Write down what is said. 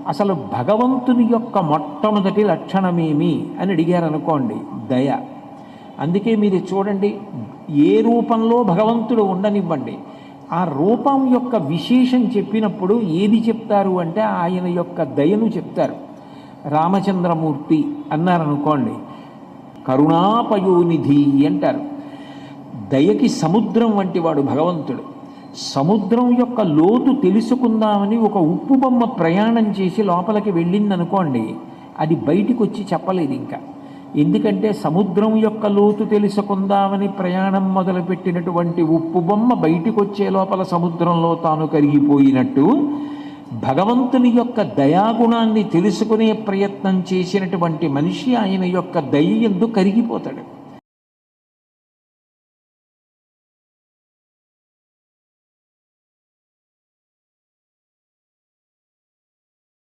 అసలు భగవంతుని యొక్క మొట్టమొదటి లక్షణమేమి అని అడిగారు అనుకోండి, దయ. అందుకే మీరు చూడండి, ఏ రూపంలో భగవంతుడు ఉండనివ్వండి, ఆ రూపం యొక్క విశేషం చెప్పినప్పుడు ఏది చెప్తారు అంటే ఆయన యొక్క దయను చెప్తారు. రామచంద్రమూర్తి అన్నారనుకోండి, కరుణాపయోనిధి అంటారు. దయకి సముద్రం వంటి వాడు భగవంతుడు. సముద్రం యొక్క లోతు తెలుసుకుందామని ఒక ఉప్పు బొమ్మ ప్రయాణం చేసి లోపలికి వెళ్ళిందనుకోండి, అది బయటికి వచ్చి చెప్పలేదు ఇంకా. ఎందుకంటే సముద్రం యొక్క లోతు తెలుసుకుందామని ప్రయాణం మొదలుపెట్టినటువంటి ఉప్పు బొమ్మ బయటికి వచ్చే లోపల సముద్రంలో తాను కరిగిపోయినట్టు, భగవంతుని యొక్క దయాగుణాన్ని తెలుసుకునే ప్రయత్నం చేసినటువంటి మనిషి ఆయన యొక్క దయ యందు కరిగిపోతాడు.